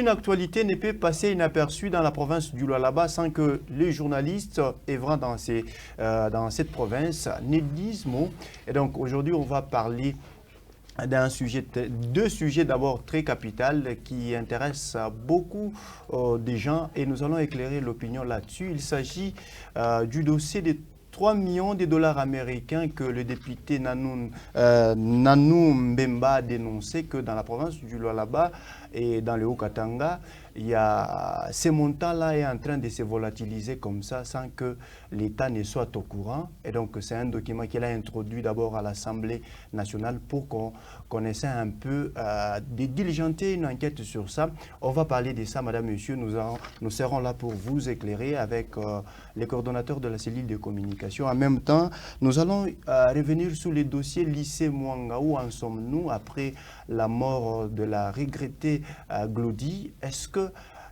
Aucune actualité ne peut passer inaperçue dans la province du Lualaba sans que les journalistes œuvrant dans cette province ne disent mot. Et donc aujourd'hui, on va parler deux sujets d'abord très capitaux qui intéressent beaucoup des gens et nous allons éclairer l'opinion là-dessus. Il s'agit du dossier des 3 millions de dollars américains que le député Nanou Mbemba a dénoncé que dans la province du Lualaba et dans le Haut-Katanga, ces montants-là est en train de se volatiliser comme ça sans que l'État ne soit au courant. Et donc, c'est un document qu'il a introduit d'abord à l'Assemblée nationale pour qu'on essaie un peu de diligenter une enquête sur ça. On va parler de ça, madame, monsieur. Nous serons là pour vous éclairer avec les coordonnateurs de la cellule de communication. En même temps, nous allons revenir sur les dossiers lycée Mwanga. Où en sommes-nous après la mort de la regrettée Glody? Est-ce que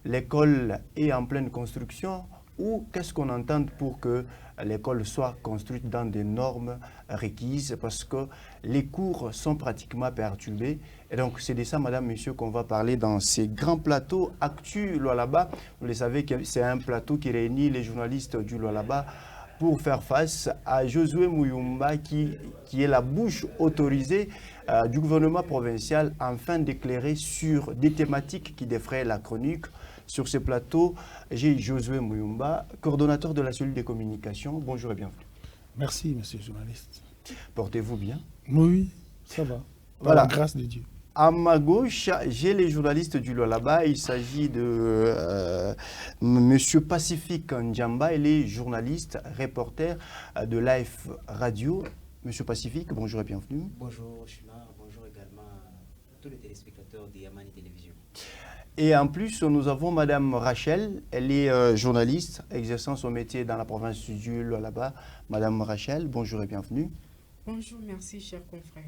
l'école est en pleine construction ou qu'est-ce qu'on entend pour que l'école soit construite dans des normes requises parce que les cours sont pratiquement perturbés. Et donc, c'est de ça, madame, monsieur, qu'on va parler dans ces grands plateaux Actu Lualaba. Vous le savez que c'est un plateau qui réunit les journalistes du Lualaba pour faire face à Josué Muyumba qui est la bouche autorisée du gouvernement provincial afin d'éclairer sur des thématiques qui défraient la chronique. Sur ce plateau, j'ai Josué Muyumba, coordonnateur de la cellule de communication. Bonjour et bienvenue. Merci, monsieur le journaliste. Portez-vous bien? Oui, ça va. Par voilà. La grâce de Dieu. À ma gauche, j'ai les journalistes du Lualaba. Il s'agit de monsieur Pacifique Ndjamba. Il est journaliste, reporter de Life Radio. Monsieur Pacifique, bonjour et bienvenue. Bonjour Chuna, bonjour également à tous les téléspectateurs de Yamani Télévision. Et en plus, nous avons madame Rachel. Elle est journaliste, exerçant son métier dans la province du Lualaba. Madame Rachel, bonjour et bienvenue. Bonjour, merci, chers confrères.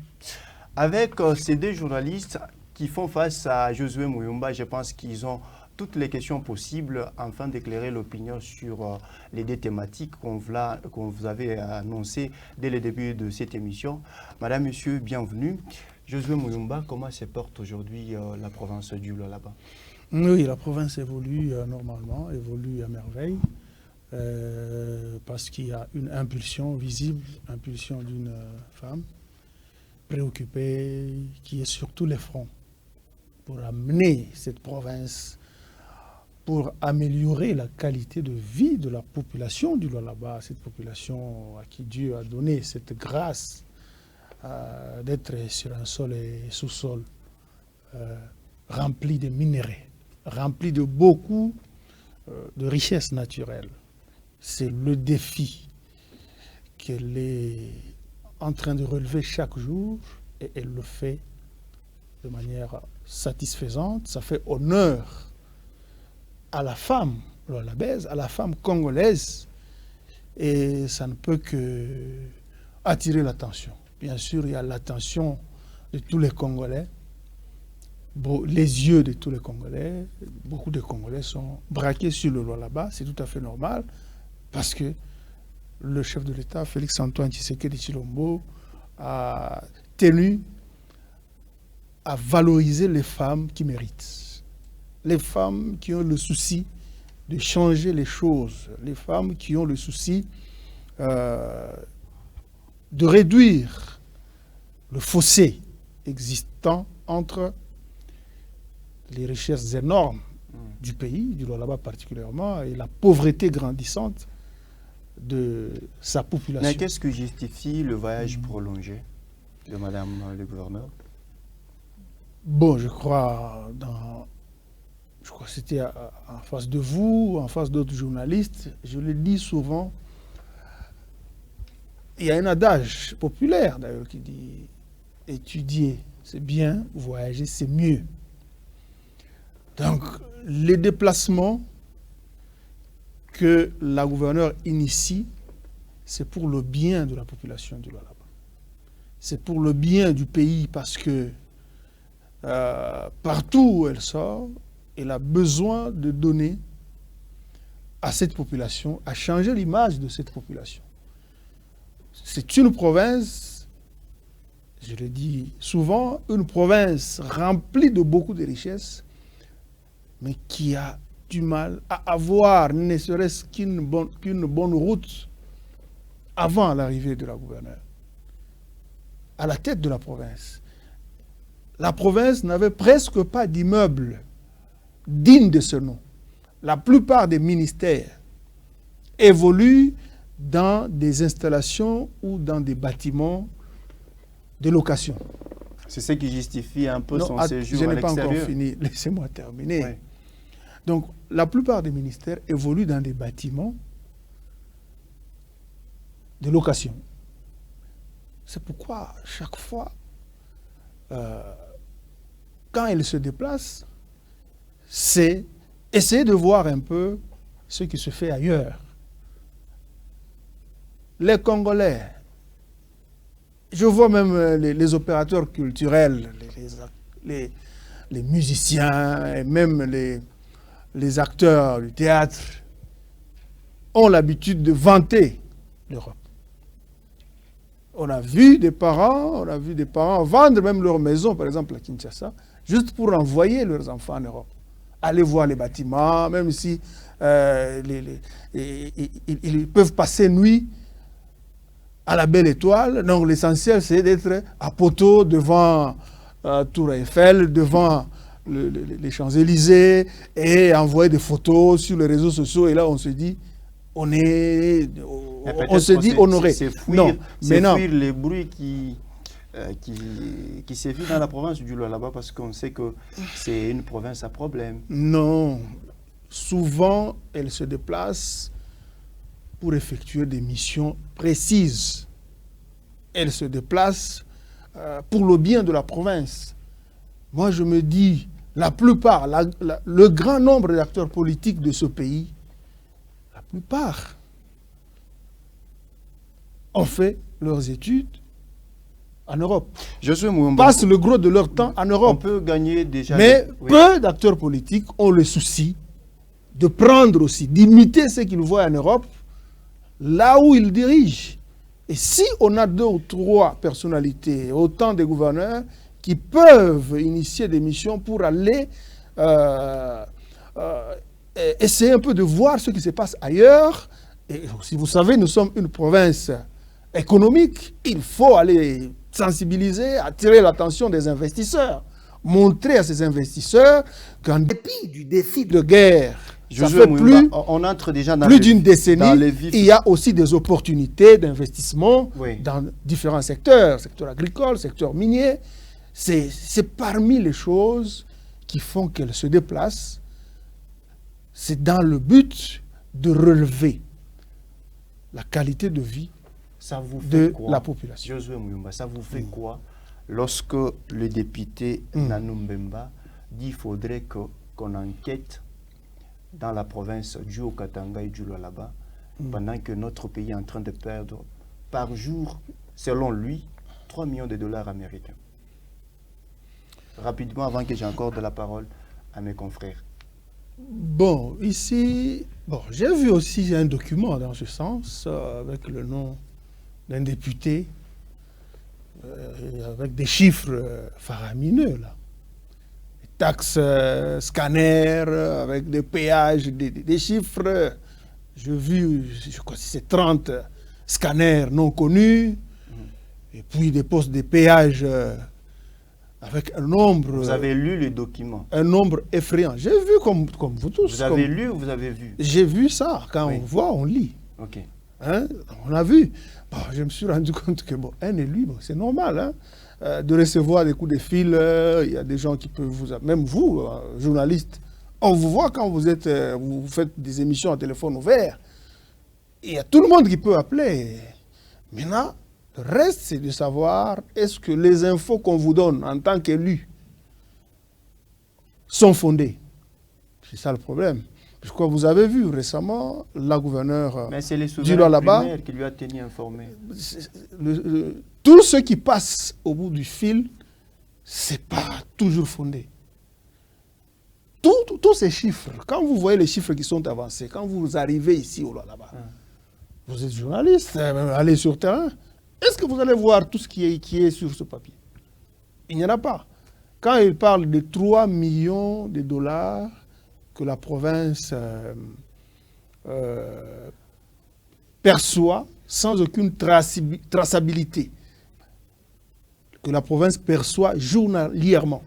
Avec ces deux journalistes qui font face à Josué Muyumba, je pense qu'ils ont toutes les questions possibles afin d'éclairer l'opinion sur les deux thématiques qu'on vous avait annoncées dès le début de cette émission. Madame, monsieur, bienvenue. Josué Muyumba, comment se porte aujourd'hui la province du Lualaba? Oui, la province évolue normalement, évolue à merveille, parce qu'il y a une impulsion visible, impulsion d'une femme préoccupée qui est sur tous les fronts pour amener cette province, pour améliorer la qualité de vie de la population du Lualaba, cette population à qui Dieu a donné cette grâce d'être sur un sol et sous-sol rempli de minéraux, rempli de beaucoup de richesses naturelles. C'est le défi qu'elle est en train de relever chaque jour et elle le fait de manière satisfaisante. Ça fait honneur à la femme lualabaise, à la femme congolaise et ça ne peut que attirer l'attention. Bien sûr, il y a l'attention de tous les Congolais, les yeux de tous les Congolais. Beaucoup de Congolais sont braqués sur le Lualaba, c'est tout à fait normal parce que le chef de l'État, Félix-Antoine Tshisekedi Tshilombo, a tenu à valoriser les femmes qui méritent. Les femmes qui ont le souci de changer les choses. Les femmes qui ont le souci de réduire le fossé existant entre les richesses énormes du pays, du Lualaba particulièrement, et la pauvreté grandissante de sa population. Mais qu'est-ce que justifie le voyage prolongé de madame le gouverneur? Bon, je crois que c'était en face de vous, en face d'autres journalistes, je le dis souvent, il y a un adage populaire d'ailleurs qui dit « étudier c'est bien, voyager c'est mieux ». Donc, les déplacements que la gouverneure initie, c'est pour le bien de la population du Lualaba. C'est pour le bien du pays parce que partout où elle sort, elle a besoin de donner à cette population, à changer l'image de cette population. C'est une province, je le dis souvent, une province remplie de beaucoup de richesses, mais qui a du mal à avoir ne serait-ce qu'une bonne route avant l'arrivée de la gouverneure à la tête de la province. La province n'avait presque pas d'immeubles dignes de ce nom. La plupart des ministères évoluent dans des installations ou dans des bâtiments de location. C'est ce qui justifie un peu son séjour je à n'ai pas l'extérieur. encore fini. Laissez-moi terminer. Ouais. Donc, la plupart des ministères évoluent dans des bâtiments de location. C'est pourquoi, chaque fois, quand elle se déplace, c'est essayer de voir un peu ce qui se fait ailleurs. Les Congolais, je vois même les opérateurs culturels, les musiciens et même les acteurs du théâtre ont l'habitude de vanter l'Europe. On a vu des parents vendre même leur maison, par exemple à Kinshasa, juste pour envoyer leurs enfants en Europe. Aller voir les bâtiments, même si ils peuvent passer nuit à la Belle Étoile. Donc l'essentiel, c'est d'être à Poto devant Tour Eiffel, devant les Champs-Élysées et envoyer des photos sur les réseaux sociaux. Et là, on se dit, on se dit honoré. C'est fuir les bruits qui sévit dans la province du Lualaba parce qu'on sait que c'est une province à problème. Non. Souvent, elle se déplace pour effectuer des missions précises. Elle se déplace pour le bien de la province. Moi, je me dis, la plupart, le grand nombre d'acteurs politiques de ce pays, la plupart, ont fait leurs études en Europe. Passent le gros de leur temps en Europe. On peut gagner déjà... Mais peu d'acteurs politiques ont le souci de prendre aussi, d'imiter ce qu'ils voient en Europe, là où ils dirigent. Et si on a 2 ou 3 personnalités, autant de gouverneurs, qui peuvent initier des missions pour aller essayer un peu de voir ce qui se passe ailleurs. Et si vous savez, nous sommes une province économique, il faut aller sensibiliser, attirer l'attention des investisseurs, montrer à ces investisseurs qu'en dépit du défi de guerre, ça fait on entre déjà dans plus d'une décennie, il y a aussi des opportunités d'investissement dans différents secteurs, secteur agricole, secteur minier. C'est parmi les choses qui font qu'elle se déplace. C'est dans le but de relever la qualité de vie de la population. Josué Muyumba, ça vous fait quoi lorsque le député Nanou Mbemba dit qu'il faudrait qu'on enquête dans la province du Haut-Katanga et du Lualaba pendant que notre pays est en train de perdre par jour, selon lui, 3 millions de dollars américains. Rapidement, avant que j'accorde la parole à mes confrères. Bon, ici, j'ai vu aussi un document dans ce sens, avec le nom d'un député, avec des chiffres faramineux, là. Des taxes scanners, avec des péages, des chiffres. J'ai vu, je crois que c'est 30 scanners non connus, et puis des postes de péage avec un nombre... Vous avez lu le document? Un nombre effrayant. J'ai vu comme vous tous. Vous avez lu ou vous avez vu? J'ai vu ça. Quand on voit, on lit. Ok. Hein? On a vu. Je me suis rendu compte que, un élu, c'est normal, hein, de recevoir des coups de fil. Il y a des gens qui peuvent vous... Même vous, journalistes, on vous voit quand vous faites des émissions à téléphone ouvert. Il y a tout le monde qui peut appeler. Maintenant, le reste, c'est de savoir est-ce que les infos qu'on vous donne en tant qu'élu sont fondées. C'est ça le problème. Je crois que vous avez vu récemment la gouverneure du Lualaba qui lui a tenu informé. Tout ce qui passe au bout du fil, ce n'est pas toujours fondé. Tous ces chiffres, quand vous voyez les chiffres qui sont avancés, quand vous arrivez ici au Lualaba, vous êtes journaliste, allez sur le terrain, est-ce que vous allez voir tout ce qui est sur ce papier? Il n'y en a pas. Quand il parle de 3 millions de dollars que la province perçoit sans aucune traçabilité, que la province perçoit journalièrement.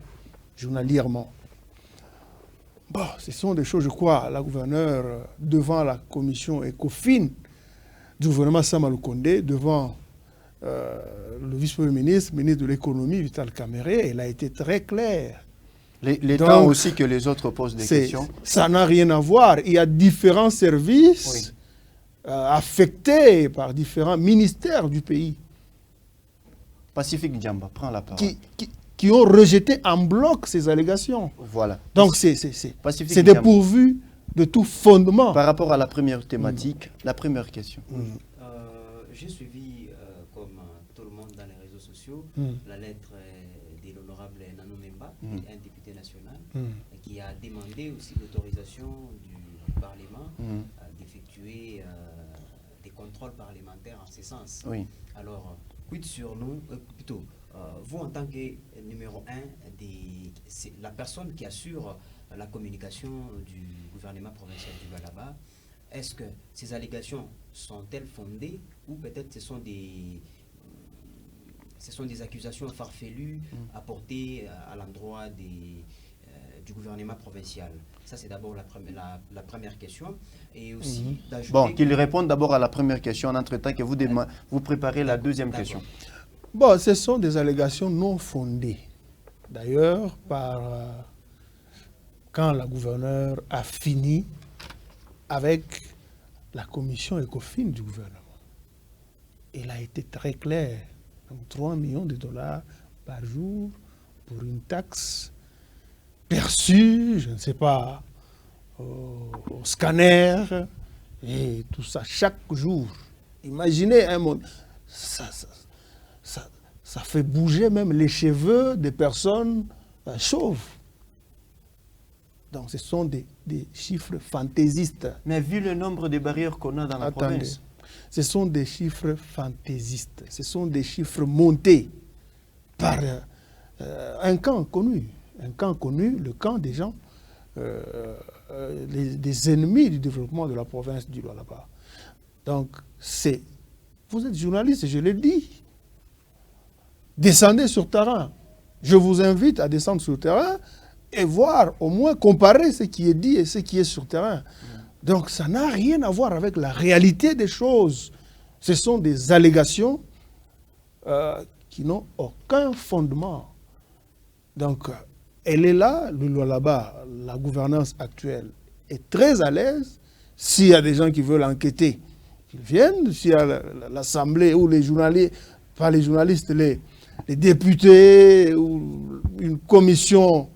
Bon, ce sont des choses, je crois, la gouverneure, devant la commission ECOFIN du gouvernement Sama Lukonde, devant le vice-premier ministre, ministre de l'économie, Vital Kamerhe, elle a été très claire. Les temps aussi que les autres posent des questions. Ça n'a rien à voir. Il y a différents services affectés par différents ministères du pays. Pacifique Djamba, prends la parole. Qui ont rejeté en bloc ces allégations. Voilà. Donc c'est dépourvu de tout fondement. Par rapport à la première thématique, la première question. J'ai suivi, comme tout le monde dans les réseaux sociaux, la lettre de l'honorable Nano Memba, un député national, qui a demandé aussi l'autorisation du Parlement d'effectuer des contrôles parlementaires en ce sens. Oui. Alors, quid sur nous, plutôt, vous en tant que numéro 1, la personne qui assure la communication du gouvernement provincial du Lualaba, est-ce que ces allégations sont-elles fondées ou peut-être ce sont des accusations farfelues apportées à l'endroit du gouvernement provincial? Ça, c'est d'abord la première question. Et aussi d'ajouter... Bon, qu'il réponde d'abord à la première question en entretemps que vous préparez la deuxième question. Bon, ce sont des allégations non fondées. D'ailleurs, quand la gouverneure a fini avec la commission ECOFIN du gouvernement, elle a été très claire. Donc, 3 millions de dollars par jour pour une taxe perçue, je ne sais pas, au scanner et tout ça, chaque jour. Imaginez un monde. Ça fait bouger même les cheveux des personnes chauves. Donc ce sont des chiffres fantaisistes. Mais vu le nombre de barrières qu'on a dans la province. Ce sont des chiffres fantaisistes. Ce sont des chiffres montés par un camp connu. Un camp connu, le camp des gens, des ennemis du développement de la province du Lualaba. Donc, vous êtes journaliste, je l'ai dit. Descendez sur terrain. Je vous invite à descendre sur terrain et voir, au moins comparer ce qui est dit et ce qui est sur terrain. Donc, ça n'a rien à voir avec la réalité des choses. Ce sont des allégations qui n'ont aucun fondement. Donc, elle est là, le Lualaba, la gouvernance actuelle est très à l'aise. S'il y a des gens qui veulent enquêter, qu'ils viennent. S'il y a l'Assemblée ou les journalistes, pas les journalistes, les députés ou une commission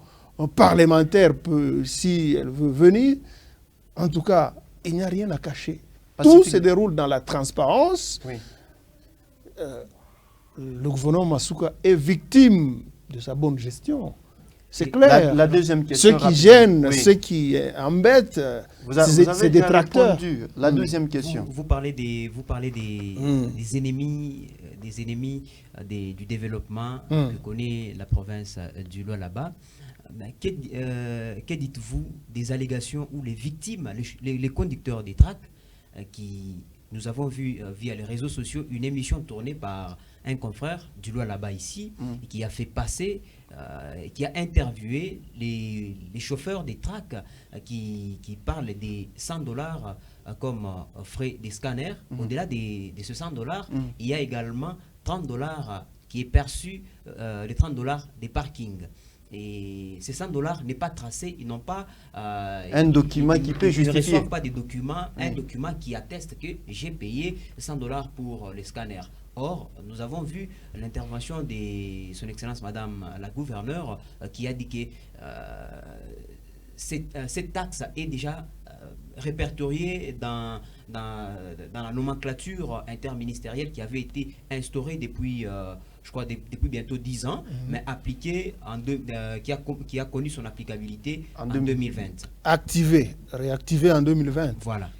parlementaire peut, si elle veut venir. En tout cas, il n'y a rien à cacher. Tout se déroule dans la transparence. Oui. Le gouvernement Masuka est victime de sa bonne gestion. C'est clair. La deuxième question. Ce qui gêne, ce qui embête, c'est des tracteurs. La deuxième question. Vous parlez des ennemis, du développement que connaît la province du Lualaba. Que dites-vous des allégations ou les victimes, les conducteurs des tracts qui, nous avons vu via les réseaux sociaux une émission tournée par un confrère du Lualaba ici, qui a fait passer, qui a interviewé les chauffeurs des tracts qui parlent des $100 comme frais des scanners. Au-delà de ce $100, il y a également $30 qui est perçu, les $30 des parkings. Et ces $100 n'est pas tracé, ils n'ont pas un document qui peut justifier. Ils ne reçoivent pas des documents, un document qui atteste que j'ai payé $100 pour les scanners. Or, nous avons vu l'intervention de son Excellence Madame la Gouverneure qui a dit que cette taxe est déjà répertoriée dans la nomenclature interministérielle qui avait été instaurée depuis, je crois, depuis bientôt 10 ans, mais appliquée, qui a connu son applicabilité en 2020. Réactivée en 2020. Voilà.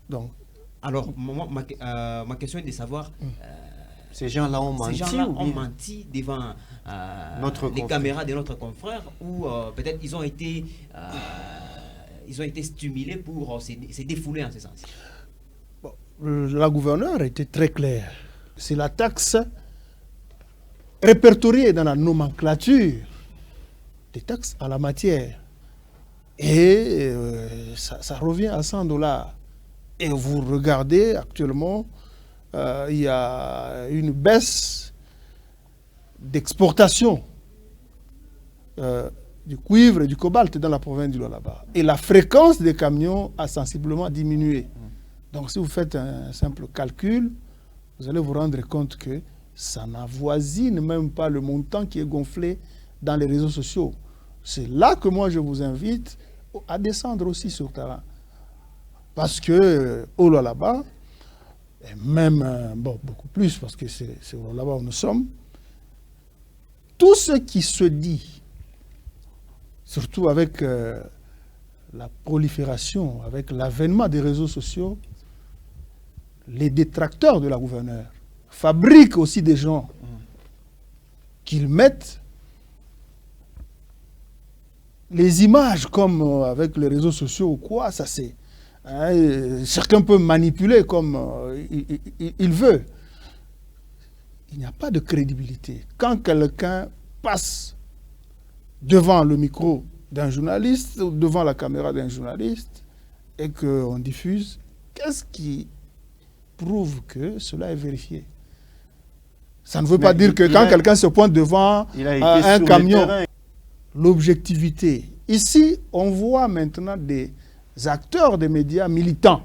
Donc, alors, ma question est de savoir... ces gens-là ont menti. Ces gens-là ont menti devant les caméras de notre confrère ou peut-être ils ont été ils ont été stimulés pour se défouler en ce sens. Bon, la gouverneure était très claire. C'est la taxe répertoriée dans la nomenclature des taxes à la matière. Et ça revient à 100 $. Et vous regardez actuellement, il y a une baisse d'exportation du cuivre et du cobalt dans la province du Lualaba. Et la fréquence des camions a sensiblement diminué. Donc si vous faites un simple calcul, vous allez vous rendre compte que ça n'avoisine même pas le montant qui est gonflé dans les réseaux sociaux. C'est là que moi je vous invite à descendre aussi sur le terrain. Parce que au Lualaba, et même beaucoup plus, parce que c'est au Lualaba où nous sommes, tout ce qui se dit, surtout avec la prolifération, avec l'avènement des réseaux sociaux, les détracteurs de la gouverneure fabriquent aussi des gens qu'ils mettent les images comme avec les réseaux sociaux ou quoi, ça c'est... chacun peut manipuler comme il veut. Il n'y a pas de crédibilité. Quand quelqu'un passe devant le micro d'un journaliste ou devant la caméra d'un journaliste et qu'on diffuse, qu'est-ce qui prouve que cela est vérifié? Ça ne veut pas dire que quand quelqu'un se pointe devant un camion, l'objectivité. Ici, on voit maintenant des acteurs des médias militants,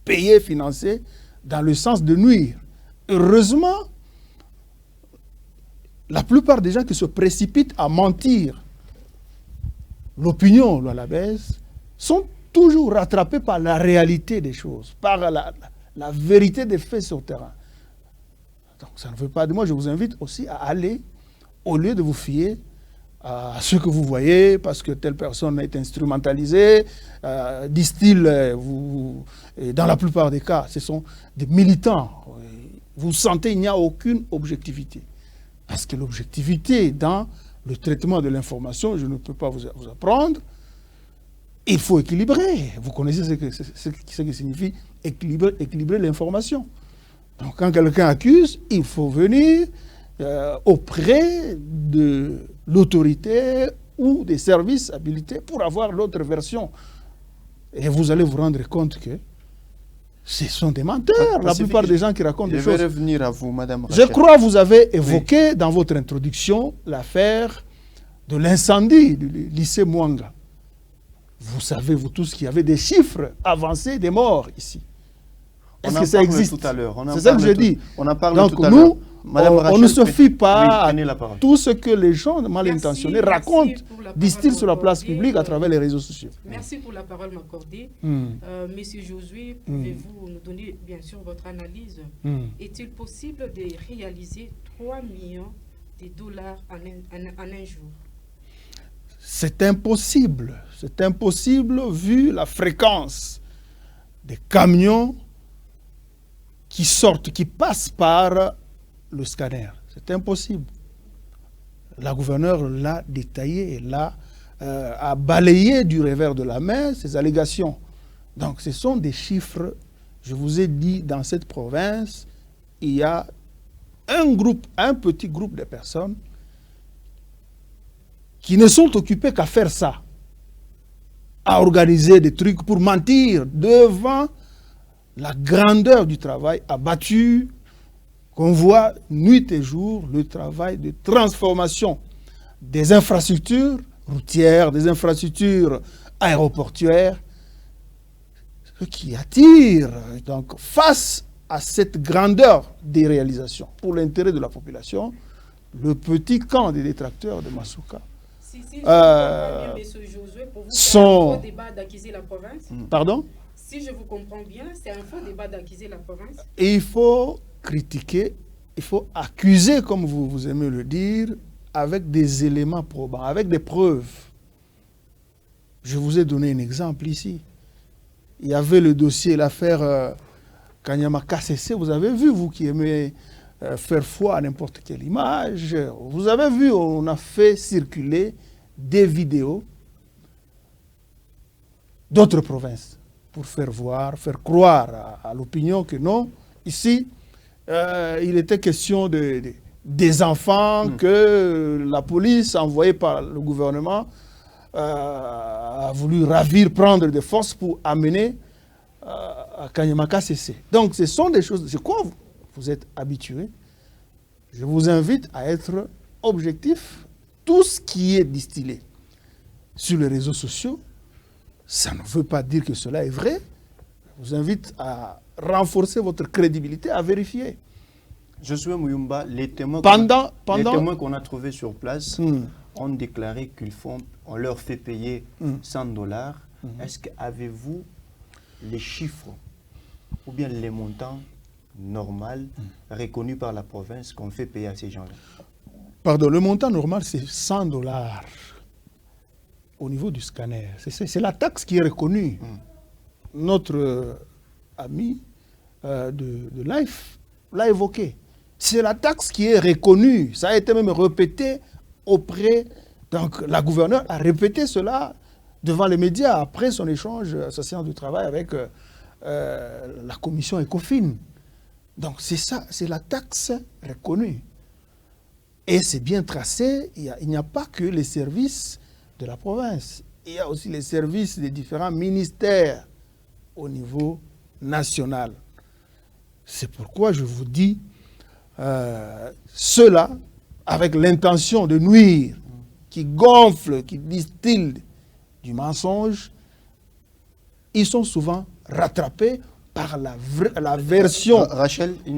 payés, financés, dans le sens de nuire. Heureusement, la plupart des gens qui se précipitent à mentir, l'opinion lualabaise, sont toujours rattrapés par la réalité des choses, par la vérité des faits sur le terrain. Donc ça ne veut pas dire, moi je vous invite aussi à aller, au lieu de vous fier à ce que vous voyez, parce que telle personne est instrumentalisée, disent-ils, dans la plupart des cas, ce sont des militants. Vous sentez qu'il n'y a aucune objectivité. Parce que l'objectivité dans le traitement de l'information, je ne peux pas vous apprendre, il faut équilibrer. Vous connaissez ce que signifie équilibrer l'information. Donc quand quelqu'un accuse, il faut venir auprès de l'autorité ou des services habilités pour avoir l'autre version. Et vous allez vous rendre compte que ce sont des menteurs, la plupart des gens qui racontent des choses. Je vais revenir à vous, Madame Rachel. Je crois que vous avez évoqué dans votre introduction l'affaire de l'incendie du lycée Mwanga. Vous savez, vous tous, qu'il y avait des chiffres avancés des morts ici. Est-ce que ça existe? Tout à l'heure. C'est ça que je dis. On en parle donc tout à l'heure. On ne se fie pas à tout ce que les gens mal intentionnés racontent, disent-ils sur la place publique à travers les réseaux sociaux. Merci pour la parole m'accordée. Monsieur Josué, pouvez-vous nous donner bien sûr votre analyse? Est-il possible de réaliser 3 millions de dollars en un jour? C'est impossible. C'est impossible vu la fréquence des camions qui sortent, qui passent par le scanner. C'est impossible. La gouverneure l'a détaillé, a balayé du revers de la main ces allégations. Donc ce sont des chiffres, je vous ai dit, dans cette province, il y a un petit groupe de personnes qui ne sont occupés qu'à faire ça, à organiser des trucs pour mentir devant la grandeur du travail abattu, qu'on voit nuit et jour, le travail de transformation des infrastructures routières, des infrastructures aéroportuaires, ce qui attire. Donc, face à cette grandeur des réalisations pour l'intérêt de la population, le petit camp des détracteurs de Masuka je comprends bien, monsieur Josué, pour vous, c'est un faux débat d'acquiser la province. Pardon? Si je vous comprends bien, c'est un faux débat d'acquiser la province. Et il faut critiquer, il faut accuser, comme vous aimez le dire, avec des éléments probants, avec des preuves. Je vous ai donné un exemple ici. Il y avait le dossier, l'affaire Kanyama KCC. Vous avez vu, vous qui aimez faire foi à n'importe quelle image, vous avez vu, on a fait circuler des vidéos d'autres provinces pour faire croire à l'opinion que non, ici, il était question des enfants que la police envoyée par le gouvernement a voulu ravir, prendre de force pour amener à Kanyamaka CC. Donc ce sont des choses, c'est quoi vous êtes habitués. Je vous invite à être objectif. Tout ce qui est distillé sur les réseaux sociaux, ça ne veut pas dire que cela est vrai. Je vous invite à renforcer votre crédibilité, à vérifier. Josué Muyumba, les témoins qu'on a trouvés sur place ont déclaré on leur fait payer $100. Est-ce qu'avez-vous les chiffres ou bien les montants normaux reconnus par la province qu'on fait payer à ces gens-là? Pardon, le montant normal, c'est $100 au niveau du scanner. C'est la taxe qui est reconnue. Notre ami de Life l'a évoqué. C'est la taxe qui est reconnue. Ça a été même répété auprès... Donc, la gouverneure a répété cela devant les médias après son échange à sa séance du travail avec la commission ECOFIN. Donc, c'est ça, c'est la taxe reconnue. Et c'est bien tracé. Il n'y a pas que les services de la province. Il y a aussi les services des différents ministères au niveau national. C'est pourquoi je vous dis, ceux-là, avec l'intention de nuire, qui gonflent, qui distillent du mensonge, ils sont souvent rattrapés par la version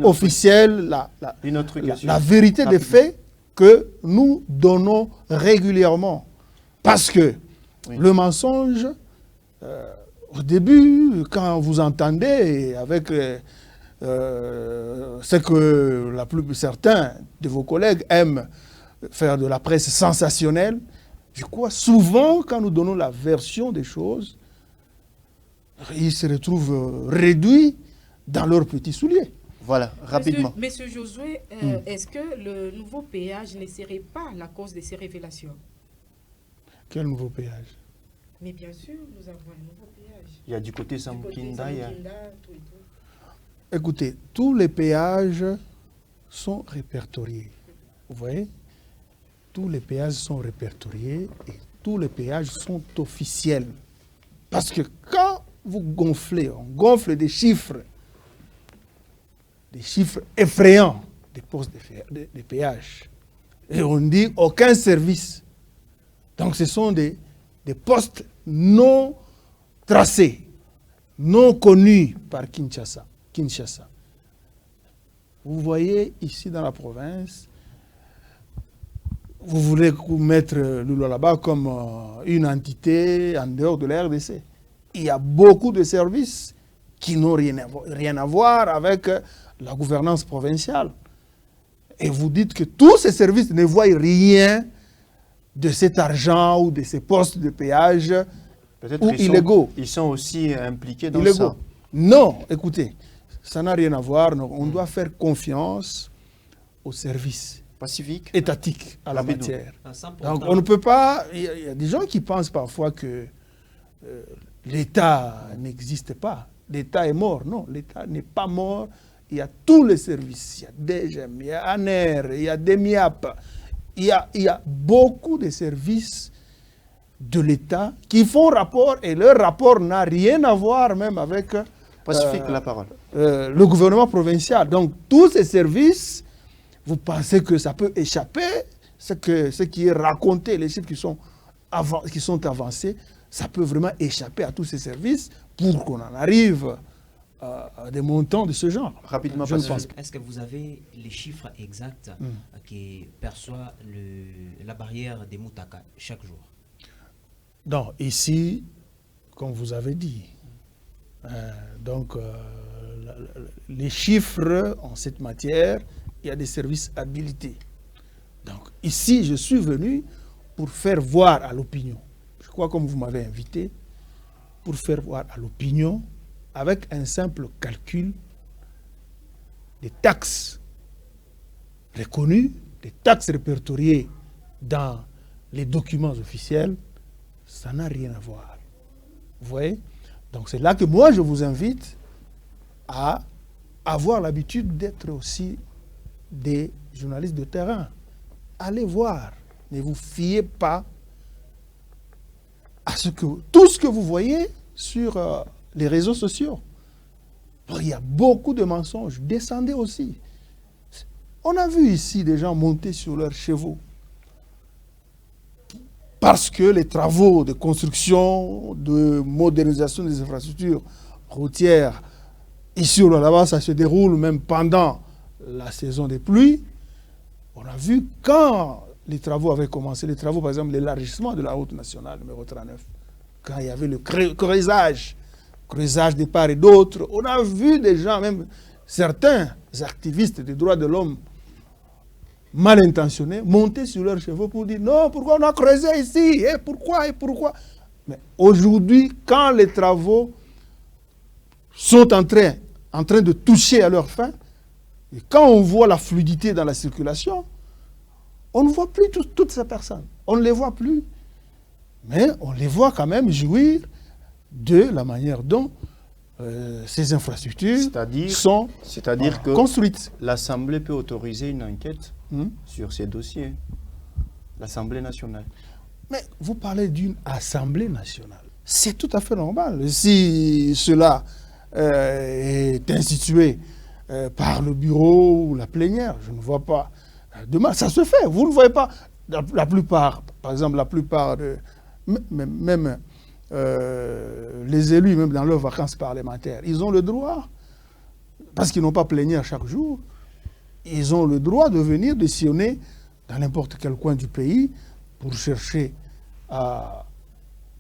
officielle, la vérité des faits que nous donnons régulièrement. Parce que le mensonge, au début, quand vous entendez avec ce que certains de vos collègues aiment faire de la presse sensationnelle, je crois souvent quand nous donnons la version des choses, ils se retrouvent réduits dans leurs petits souliers. Voilà, rapidement. Monsieur Josué, est-ce que le nouveau péage ne serait pas la cause de ces révélations? Quel nouveau péage? Mais bien sûr, nous avons un nouveau péage. Il y a du côté Samoukinda. Tout. Écoutez, tous les péages sont répertoriés. Vous voyez? Tous les péages sont répertoriés et tous les péages sont officiels. Parce que quand vous gonflez, on gonfle des chiffres effrayants des postes des péages. Et on dit aucun service. Donc ce sont des postes non tracés, non connus par Kinshasa. Vous voyez ici dans la province, vous voulez mettre Lulalaba comme une entité en dehors de la RDC. Il y a beaucoup de services qui n'ont rien à voir avec la gouvernance provinciale. Et vous dites que tous ces services ne voient rien de cet argent ou de ces postes de péage ou illégaux. Ils sont aussi impliqués dans illégaux. ça. Non, écoutez, ça n'a rien à voir. On doit faire confiance aux services pacifique, étatique à la matière. Donc Donc on ne peut pas... Il y a des gens qui pensent parfois que l'État n'existe pas. L'État est mort. Non, l'État n'est pas mort. Il y a tous les services. Il y a DGM, il y a ANER, il y a DEMIAP. Il y a beaucoup de services de l'État qui font rapport et leur rapport n'a rien à voir même avec pacifique la parole. Le gouvernement provincial. Donc tous ces services, vous pensez que ça peut échapper, ce qui est raconté, les chiffres qui sont avancés, ça peut vraiment échapper à tous ces services pour qu'on en arrive à des montants de ce genre. Rapidement, je ne pense pas. Est-ce que vous avez les chiffres exacts qui perçoit la barrière des Moutaka chaque jour? Donc ici, comme vous avez dit, les chiffres en cette matière, il y a des services habilités. Donc ici, je suis venu pour faire voir à l'opinion, je crois comme vous m'avez invité, pour faire voir à l'opinion, avec un simple calcul, des taxes reconnues, des taxes répertoriées dans les documents officiels, ça n'a rien à voir. Vous voyez? Donc c'est là que moi, je vous invite à avoir l'habitude d'être aussi des journalistes de terrain. Allez voir. Ne vous fiez pas à tout ce que vous voyez sur les réseaux sociaux. Il y a beaucoup de mensonges. Descendez aussi. On a vu ici des gens monter sur leurs chevaux. Parce que les travaux de construction, de modernisation des infrastructures routières, ici ou là-bas, ça se déroule même pendant la saison des pluies. On a vu quand les travaux avaient commencé, les travaux, par exemple, l'élargissement de la route nationale numéro 39, quand il y avait le creusage de part et d'autre, on a vu des gens, même certains activistes des droits de l'homme mal intentionnés, monter sur leurs chevaux pour dire non, pourquoi on a creusé ici, et pourquoi. Mais aujourd'hui, quand les travaux sont en train de toucher à leur fin, et quand on voit la fluidité dans la circulation, on ne voit plus toutes ces personnes. On ne les voit plus. Mais on les voit quand même jouir de la manière dont ces infrastructures sont construites. L'Assemblée peut autoriser une enquête sur ces dossiers. L'Assemblée nationale. Mais vous parlez d'une Assemblée nationale. C'est tout à fait normal. Si cela est institué par le bureau ou la plénière, je ne vois pas. Demain, ça se fait. Vous ne voyez pas. La plupart, par exemple, même les élus, même dans leurs vacances parlementaires, ils ont le droit, parce qu'ils n'ont pas plénière chaque jour, ils ont le droit de venir de sillonner dans n'importe quel coin du pays pour chercher à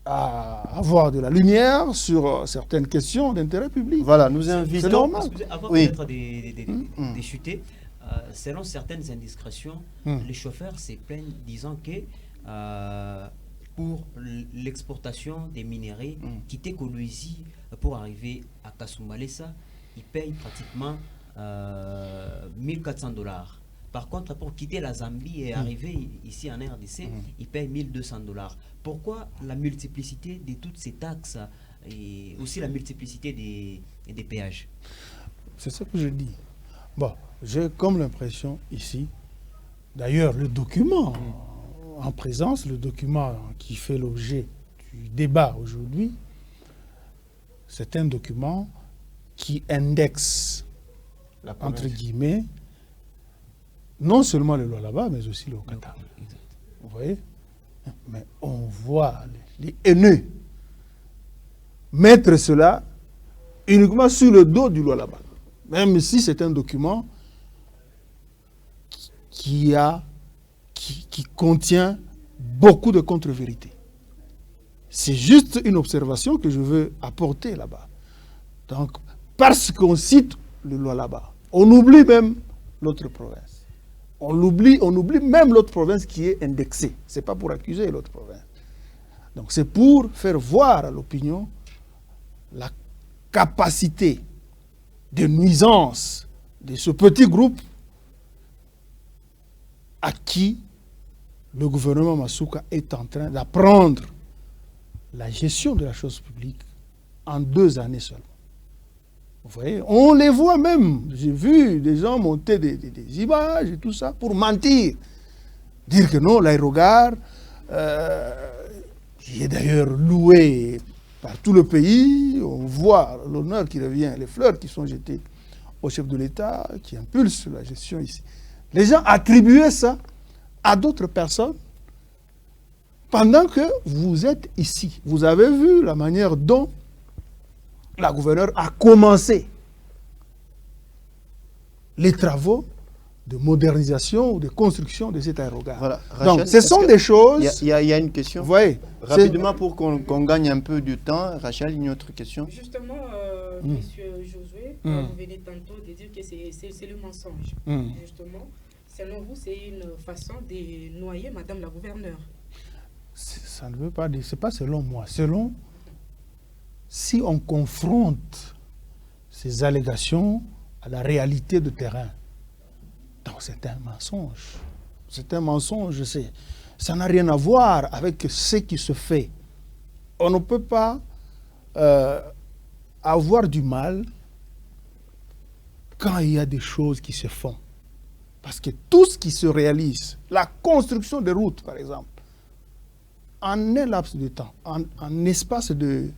avoir de la lumière sur certaines questions d'intérêt public. Voilà, nous invitons... C'est normal. Avant peut-être des chutés, selon certaines indiscrétions, les chauffeurs se plaignent disant que pour l'exportation des minerais, quitter Kolwezi pour arriver à Kasumbalesa, ils payent pratiquement $1,400. Par contre, pour quitter la Zambie et arriver ici en RDC, ils payent $1,200. Pourquoi la multiplicité de toutes ces taxes et aussi la multiplicité des péages? C'est ce que je dis. Bon, j'ai comme l'impression ici, d'ailleurs le document en présence, le document qui fait l'objet du débat aujourd'hui, c'est un document qui indexe, entre guillemets, non seulement le Lualaba, mais aussi le Haut-Katanga. Vous voyez? Mais on voit les haineux mettre cela uniquement sur le dos du Lualaba. Même si c'est un document qui contient beaucoup de contre-vérités. C'est juste une observation que je veux apporter là-bas. Donc, parce qu'on cite le Lualaba, on oublie même l'autre province. On oublie même l'autre province qui est indexée. Ce n'est pas pour accuser l'autre province. Donc c'est pour faire voir à l'opinion la capacité de nuisance de ce petit groupe à qui le gouvernement Masuka est en train d'apprendre la gestion de la chose publique en 2 années seulement. Vous voyez, on les voit même. J'ai vu des gens monter des images et tout ça pour mentir. Dire que non, l'aérogare, qui est d'ailleurs loué par tout le pays, on voit l'honneur qui revient, les fleurs qui sont jetées au chef de l'État, qui impulse la gestion ici. Les gens attribuaient ça à d'autres personnes pendant que vous êtes ici. Vous avez vu la manière dont la gouverneure a commencé les travaux de modernisation ou de construction de cet aérogare. Voilà. Rachel, donc, ce sont des choses... Il y a une question. Vous voyez, rapidement, pour qu'on gagne un peu de temps. Rachel, une autre question. Justement, Monsieur Josué, vous venez tantôt de dire que c'est le mensonge. Justement, selon vous, c'est une façon de noyer Madame la gouverneure. Ça ne veut pas dire... C'est pas selon moi. Selon... Si on confronte ces allégations à la réalité de terrain, donc c'est un mensonge. C'est un mensonge, ça n'a rien à voir avec ce qui se fait. On ne peut pas avoir du mal quand il y a des choses qui se font. Parce que tout ce qui se réalise, la construction des routes, par exemple, en un laps de temps, en l'espace de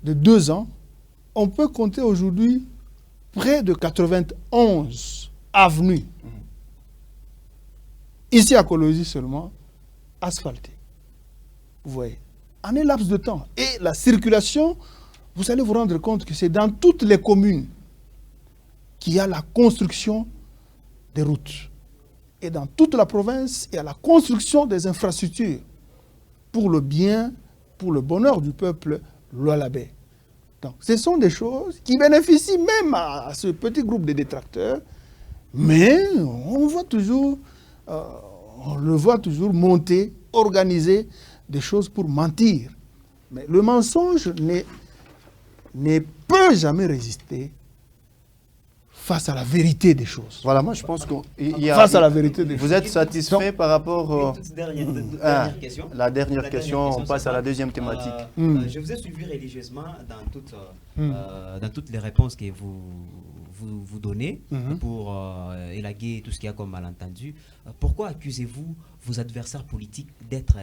2 ans, on peut compter aujourd'hui près de 91 avenues. Ici à Colosie seulement, asphaltées. Vous voyez, en un laps de temps. Et la circulation, vous allez vous rendre compte que c'est dans toutes les communes qu'il y a la construction des routes. Et dans toute la province, il y a la construction des infrastructures pour le bien, pour le bonheur du peuple Lualabé. Donc, ce sont des choses qui bénéficient même à ce petit groupe de détracteurs, mais on le voit toujours monter, organiser des choses pour mentir. Mais le mensonge ne peut jamais résister face à la vérité des choses. Voilà, moi je pense face à la vérité des choses. Vous êtes satisfait par rapport dernière question. La dernière question, on passe à la deuxième thématique. Je vous ai suivi religieusement dans toutes les réponses que vous donnez pour élaguer tout ce qu'il y a comme malentendu. Pourquoi accusez-vous vos adversaires politiques d'être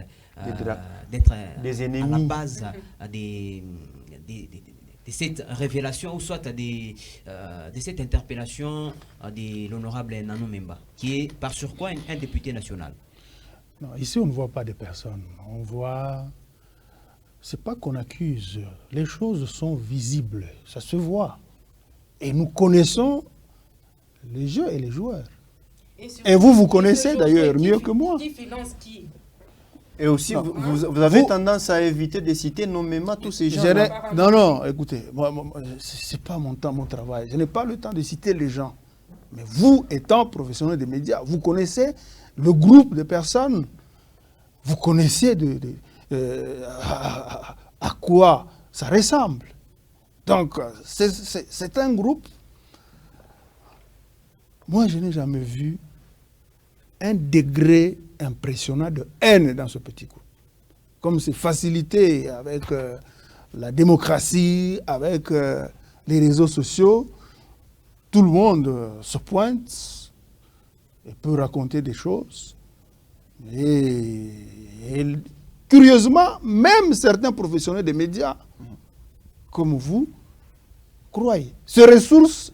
des ennemis à la base de cette révélation ou soit de cette interpellation de l'honorable Nano Memba, qui est par surcroît un député national? Non, ici on ne voit pas des personnes. On voit... C'est pas qu'on accuse. Les choses sont visibles. Ça se voit. Et nous connaissons les jeux et les joueurs. Et vous connaissez d'ailleurs mieux que moi. Qui finance qui? Et aussi, vous avez tendance à éviter de citer nommément tous ces gens. Non, écoutez, ce n'est pas mon travail. Je n'ai pas le temps de citer les gens. Mais vous, étant professionnel des médias, vous connaissez le groupe de personnes, vous connaissez à quoi ça ressemble. Donc, c'est un groupe. Moi, je n'ai jamais vu un degré impressionnant de haine dans ce petit groupe. Comme c'est facilité avec la démocratie, avec les réseaux sociaux, tout le monde se pointe et peut raconter des choses. Et curieusement, même certains professionnels des médias, comme vous, croient, se ressourcent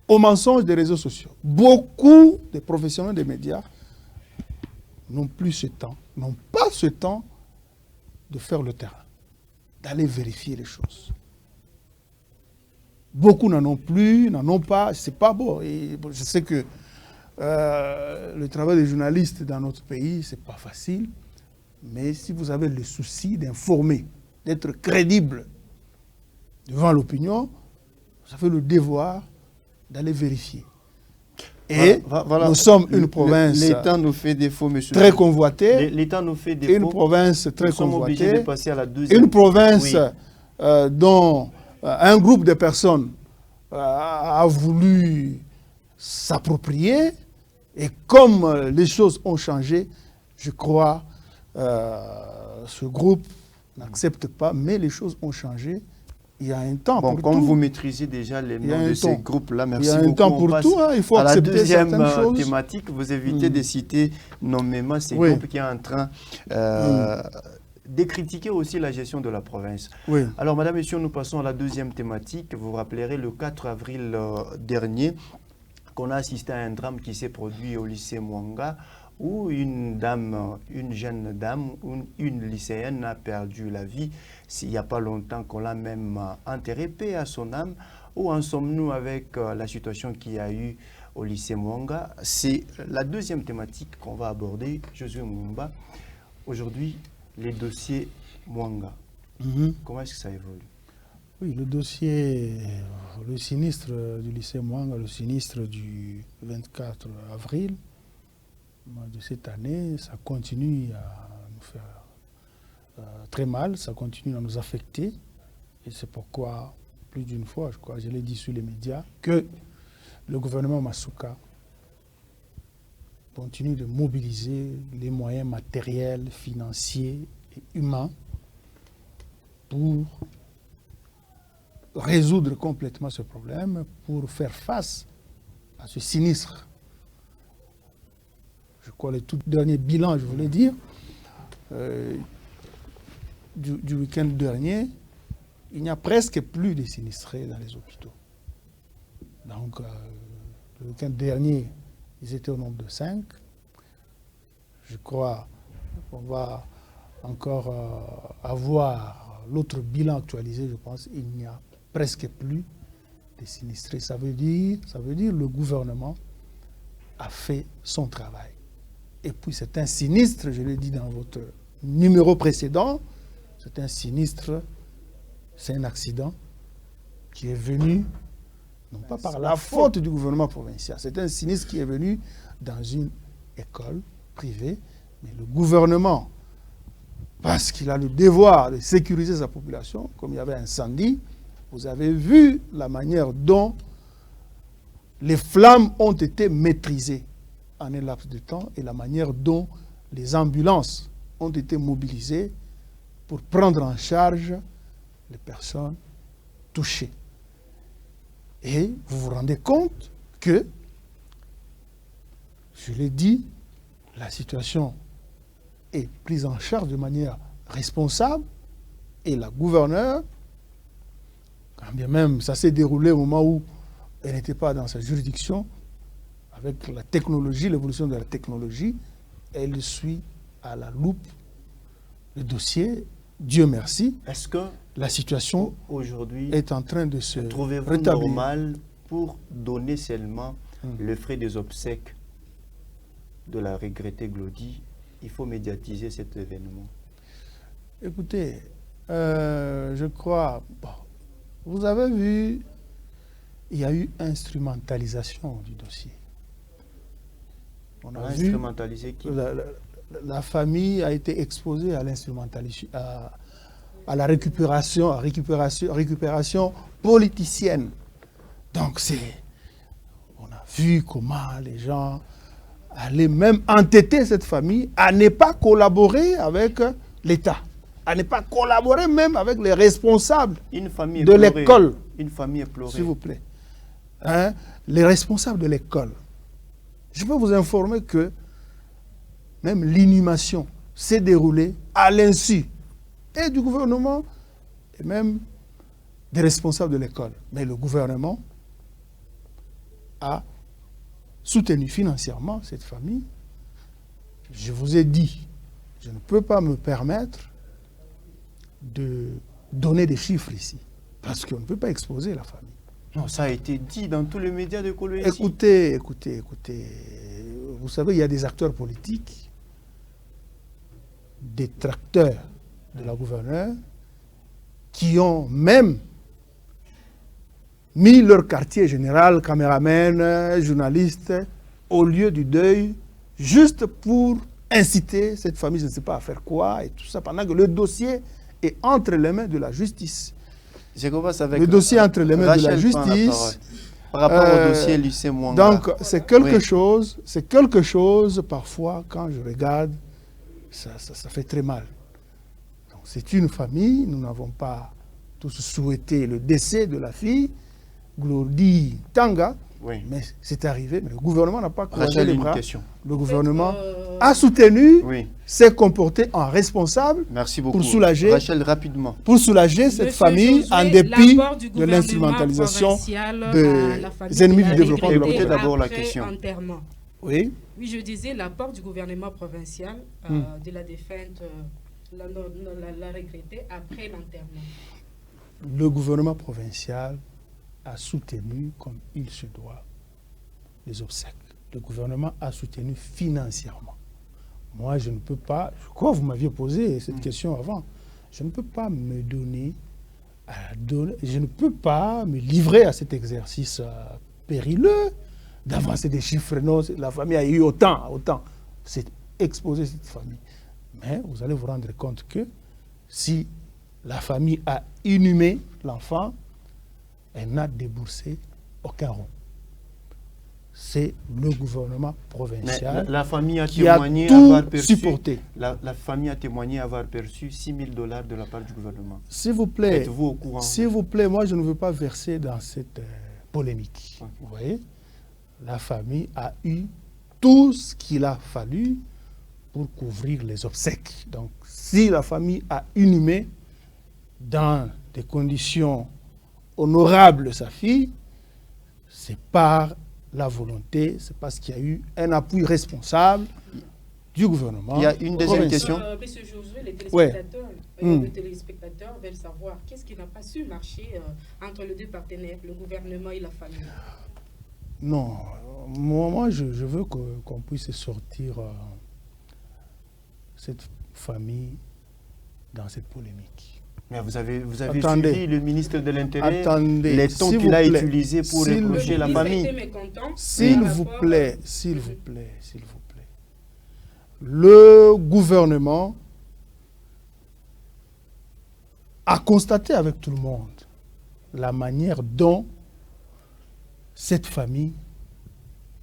aux mensonges des réseaux sociaux. Beaucoup de professionnels des médias n'ont plus ce temps, n'ont pas ce temps de faire le terrain, d'aller vérifier les choses. Beaucoup n'en ont plus, n'en ont pas, c'est pas bon. Et je sais que le travail des journalistes dans notre pays, c'est pas facile, mais si vous avez le souci d'informer, d'être crédible devant l'opinion, vous avez le devoir d'aller vérifier. Et voilà, nous sommes une province l'État nous fait défaut, monsieur. Très convoitée. L'État nous fait défaut. Une province très nous sommes convoitée. Obligés de passer à la deuxième. Une province dont un groupe de personnes a voulu s'approprier. Et comme les choses ont changé, je crois ce groupe n'accepte pas, mais les choses ont changé. Il y a un temps pour comme tout. vous maîtrisez déjà les noms de ces groupes-là, merci beaucoup. Il y a un temps pour tout, il faut accepter certaines choses. À la deuxième thématique, vous évitez de citer nommément ces groupes qui sont en train de critiquer aussi la gestion de la province. Oui. Alors, madame, messieurs, nous passons à la deuxième thématique. Vous vous rappellerez le 4 avril dernier qu'on a assisté à un drame qui s'est produit au lycée Mwanga, où une jeune dame, une lycéenne a perdu la vie. Il n'y a pas longtemps qu'on l'a même enterrée, paix à son âme. Où en sommes-nous avec la situation qu'il y a eu au lycée Mwanga? C'est la deuxième thématique qu'on va aborder, Josué Mwamba. Aujourd'hui, les dossiers Mwanga. Comment est-ce que ça évolue? Oui, le dossier, le sinistre du lycée Mwanga, le sinistre du 24 avril, de cette année, ça continue à nous faire très mal, ça continue à nous affecter. Et c'est pourquoi, plus d'une fois, je crois, je l'ai dit sur les médias, que le gouvernement Masuka continue de mobiliser les moyens matériels, financiers et humains pour résoudre complètement ce problème, pour faire face à ce sinistre. Je crois le tout dernier bilan, je voulais dire, du week-end dernier, il n'y a presque plus de sinistrés dans les hôpitaux. Donc, le week-end dernier, ils étaient au nombre de 5. Je crois qu'on va encore avoir l'autre bilan actualisé, je pense. Il n'y a presque plus de sinistrés. Ça veut dire le gouvernement a fait son travail. Et puis c'est un sinistre, je l'ai dit dans votre numéro précédent, c'est un sinistre, c'est un accident qui est venu, non pas par la faute du gouvernement provincial, c'est un sinistre qui est venu dans une école privée, mais le gouvernement, parce qu'il a le devoir de sécuriser sa population, comme il y avait un incendie, vous avez vu la manière dont les flammes ont été maîtrisées en un laps de temps et la manière dont les ambulances ont été mobilisées pour prendre en charge les personnes touchées. Et vous vous rendez compte que, je l'ai dit, la situation est prise en charge de manière responsable et la gouverneure, quand bien même ça s'est déroulé au moment où elle n'était pas dans sa juridiction, avec la technologie, l'évolution de la technologie, elle suit à la loupe le dossier. Dieu merci. Est-ce que la situation aujourd'hui est en train de se trouvez-vous rétablir normal pour donner seulement le frais des obsèques de la regrettée Glody? Il faut médiatiser cet événement. Écoutez, je crois, bon, vous avez vu, il y a eu instrumentalisation du dossier. On a vu, instrumentaliser qui? la famille a été exposée à l'instrumentalisation, à la récupération politicienne. Donc on a vu comment les gens allaient même entêter cette famille à ne pas collaborer avec l'État, à ne pas collaborer même avec les responsables de l'école. Une famille éplorée. S'il vous plaît. Hein? Les responsables de l'école. Je peux vous informer que même l'inhumation s'est déroulée à l'insu et du gouvernement et même des responsables de l'école. Mais le gouvernement a soutenu financièrement cette famille. Je vous ai dit, je ne peux pas me permettre de donner des chiffres ici, parce qu'on ne peut pas exposer la famille. Non, ça a été dit dans tous les médias de Colombie. Écoutez. Vous savez, il y a des acteurs politiques, des tracteurs de la gouverneure, qui ont même mis leur quartier général, caméraman, journaliste, au lieu du deuil, juste pour inciter cette famille, je ne sais pas, à faire quoi, et tout ça, pendant que le dossier est entre les mains de la justice. Avec le dossier entre les mains de la justice. Par rapport au dossier lycée Mwanga. Donc, c'est quelque chose, parfois, quand je regarde, ça fait très mal. Donc, c'est une famille, nous n'avons pas tous souhaité le décès de la fille, Glody Tanga, mais c'est arrivé, mais le gouvernement n'a pas croisé les bras. Le gouvernement a soutenu, s'est comporté en responsable. Merci beaucoup. Pour soulager, Rachel, rapidement. Pour soulager cette famille en dépit de l'instrumentalisation des ennemis du développement. Écoutez d'abord la question. Oui, je disais l'apport du gouvernement provincial de la défunte, la regrettée après l'enterrement. Le gouvernement provincial a soutenu, comme il se doit, les obsèques. Le gouvernement a soutenu financièrement. Moi, je ne peux pas, je crois que vous m'aviez posé cette question avant, je ne peux pas me je ne peux pas me livrer à cet exercice périlleux d'avancer des chiffres. Non, la famille a eu autant. C'est exposer cette famille. Mais vous allez vous rendre compte que si la famille a inhumé l'enfant, elle n'a déboursé aucun rond. c'est le gouvernement provincial la famille a qui témoigné a tout avoir perçu, supporté. La famille a témoigné avoir perçu 6 000 $ de la part du gouvernement. S'il vous plaît, êtes-vous au courant? s'il vous plaît, moi je ne veux pas verser dans cette polémique. Okay. Vous voyez, la famille a eu tout ce qu'il a fallu pour couvrir les obsèques. Donc, si la famille a inhumé dans des conditions honorables sa fille, c'est par la volonté, c'est parce qu'il y a eu un appui responsable du gouvernement. Il y a une deuxième question. Monsieur Josué, les téléspectateurs veulent savoir qu'est-ce qui n'a pas su marcher entre les deux partenaires, le gouvernement et la famille. Non, moi je veux qu'on puisse sortir cette famille dans cette polémique. Mais vous avez suivi le ministre de l'Intérieur, les tons qu'il a utilisés pour reprocher la famille. S'il vous plaît, le gouvernement a constaté avec tout le monde la manière dont cette famille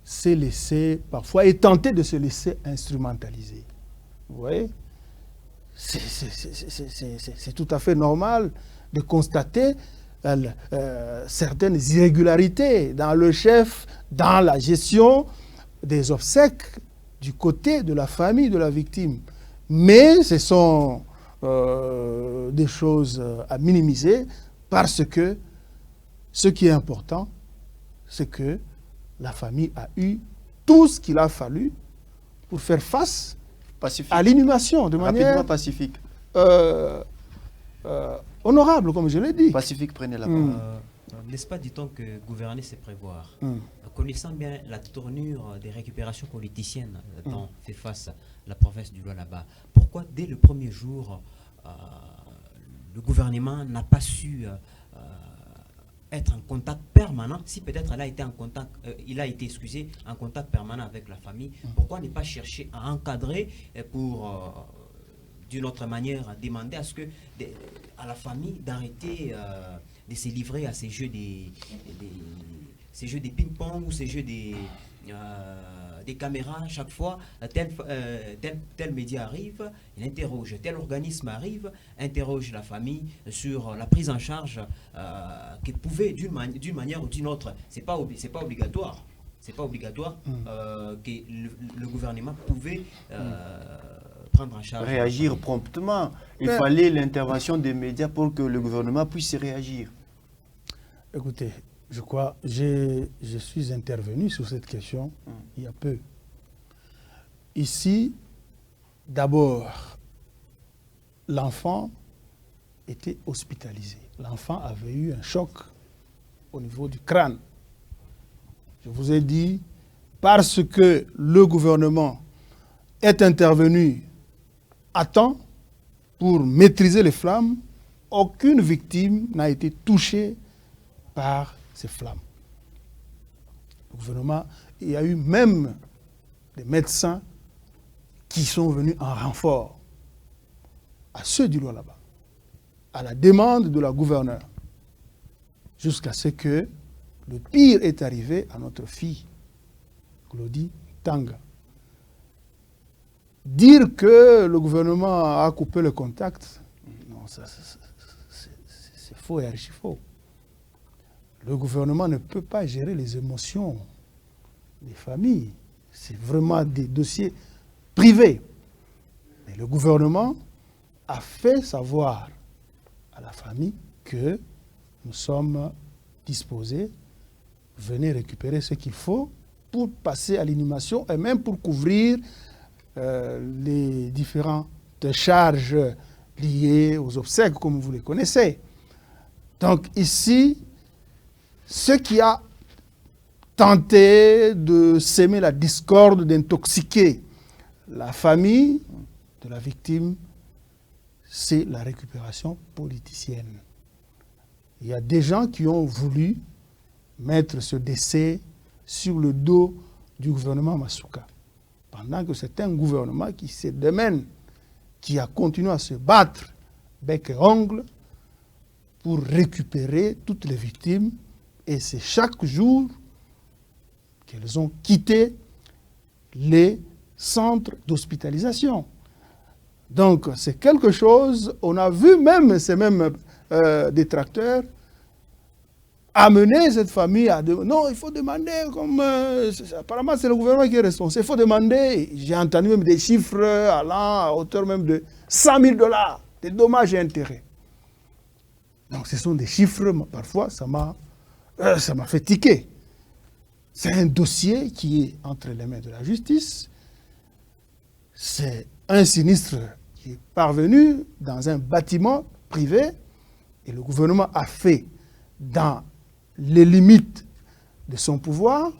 s'est laissée, parfois, est tentée de se laisser instrumentaliser. Vous voyez ? C'est tout à fait normal de constater certaines irrégularités dans le chef, dans la gestion des obsèques du côté de la famille de la victime. Mais ce sont des choses à minimiser parce que ce qui est important, c'est que la famille a eu tout ce qu'il a fallu pour faire face à l'inhumation de manière pacifique. Honorable, comme je l'ai dit. Pacifique, prenez la parole. N'est-ce pas, dit-on, que gouverner, c'est prévoir. Connaissant bien la tournure des récupérations politiciennes dont fait face la province du Lualaba, pourquoi, dès le premier jour, le gouvernement n'a pas su être en contact permanent, si peut-être il a été en contact, en contact permanent avec la famille, pourquoi ne pas chercher à encadrer pour, d'une autre manière, demander à la famille d'arrêter de se livrer à ces jeux des ping-pong ou ces jeux des caméras. Chaque fois, tel média arrive, il interroge, tel organisme arrive, interroge la famille sur la prise en charge qu'il pouvait d'une manière ou d'une autre. C'est pas obligatoire. C'est pas obligatoire que le gouvernement pouvait prendre en charge. Réagir promptement. Il fallait l'intervention des médias pour que le gouvernement puisse réagir. Écoutez, je crois, je suis intervenu sur cette question il y a peu. Ici, d'abord, l'enfant était hospitalisé. L'enfant avait eu un choc au niveau du crâne. Je vous ai dit, parce que le gouvernement est intervenu à temps pour maîtriser les flammes, aucune victime n'a été touchée par ces flammes. Le gouvernement, il y a eu même des médecins qui sont venus en renfort à ceux du Lualaba, à la demande de la gouverneure, jusqu'à ce que le pire est arrivé à notre fille, Claudie Tanga. Dire que le gouvernement a coupé le contact, non, c'est faux et archi faux. Le gouvernement ne peut pas gérer les émotions des familles. C'est vraiment des dossiers privés. Mais le gouvernement a fait savoir à la famille que nous sommes disposés, venez récupérer ce qu'il faut pour passer à l'inhumation et même pour couvrir les différentes charges liées aux obsèques, comme vous les connaissez. Donc ici, ce qui a tenté de s'aimer la discorde, d'intoxiquer la famille de la victime, c'est la récupération politicienne. Il y a des gens qui ont voulu mettre ce décès sur le dos du gouvernement Masuka, pendant que c'est un gouvernement qui se démène, qui a continué à se battre bec et ongle pour récupérer toutes les victimes. Et c'est chaque jour qu'elles ont quitté les centres d'hospitalisation. Donc, c'est quelque chose, on a vu même ces mêmes détracteurs amener cette famille à... Non, il faut demander, comme apparemment c'est le gouvernement qui est responsable, il faut demander, j'ai entendu même des chiffres allant à hauteur même de 100 000 $, des dommages et intérêts. Donc, ce sont des chiffres, parfois, ça m'a fait tiquer. C'est un dossier qui est entre les mains de la justice. C'est un sinistre qui est parvenu dans un bâtiment privé et le gouvernement a fait dans les limites de son pouvoir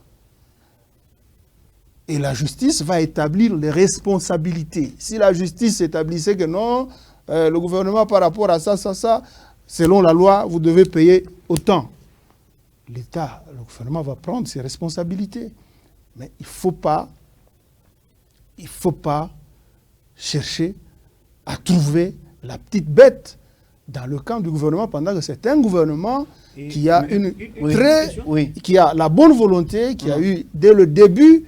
et la justice va établir les responsabilités. Si la justice établissait que non, le gouvernement par rapport à ça, selon la loi, vous devez payer autant. L'État, le gouvernement va prendre ses responsabilités. Mais il ne faut pas chercher à trouver la petite bête dans le camp du gouvernement pendant que c'est un gouvernement qui a qui a la bonne volonté, qui a eu dès le début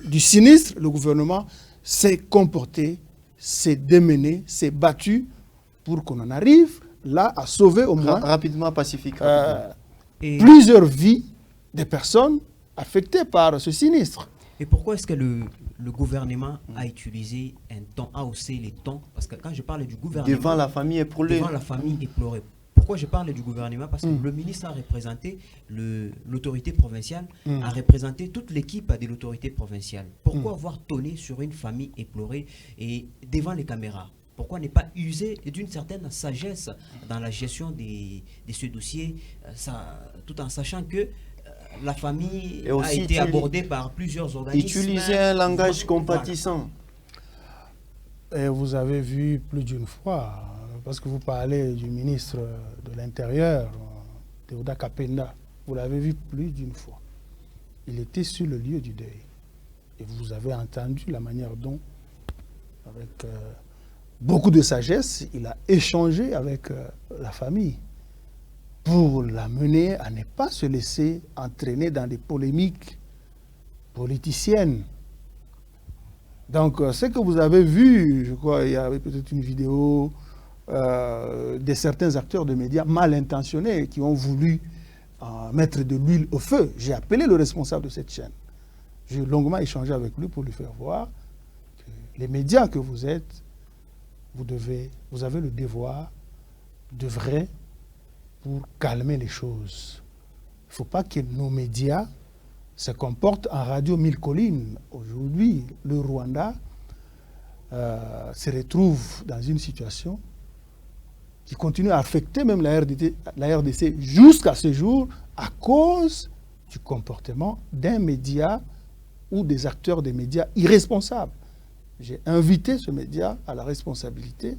du sinistre, le gouvernement s'est comporté, s'est démené, s'est battu pour qu'on en arrive là à sauver au moins rapidement, pacifique. Plusieurs vies des personnes affectées par ce sinistre. Et pourquoi est-ce que le gouvernement a utilisé un ton, a haussé les tons? Parce que quand je parle du gouvernement... Devant la famille éplorée. Devant la famille éplorée. Pourquoi je parle du gouvernement? Parce que le ministre a représenté l'autorité provinciale, a représenté toute l'équipe de l'autorité provinciale. Pourquoi avoir tonné sur une famille éplorée et devant les caméras? Pourquoi ne pas user d'une certaine sagesse dans la gestion de ce dossier, tout en sachant que la famille a été abordée par plusieurs organismes. Utiliser un langage compatissant. Et vous avez vu plus d'une fois, parce que vous parlez du ministre de l'Intérieur, Théoda Kapenda, vous l'avez vu plus d'une fois. Il était sur le lieu du deuil. Et vous avez entendu la manière dont, avec beaucoup de sagesse, il a échangé avec la famille pour l'amener à ne pas se laisser entraîner dans des polémiques politiciennes. Donc, ce que vous avez vu, je crois, il y avait peut-être une vidéo de certains acteurs de médias mal intentionnés qui ont voulu mettre de l'huile au feu. J'ai appelé le responsable de cette chaîne. J'ai longuement échangé avec lui pour lui faire voir que les médias que vous êtes, vous avez le devoir de vrai pour calmer les choses. Il ne faut pas que nos médias se comportent en radio mille collines. Aujourd'hui, le Rwanda se retrouve dans une situation qui continue à affecter même la RDC jusqu'à ce jour à cause du comportement d'un média ou des acteurs des médias irresponsables. J'ai invité ce média à la responsabilité,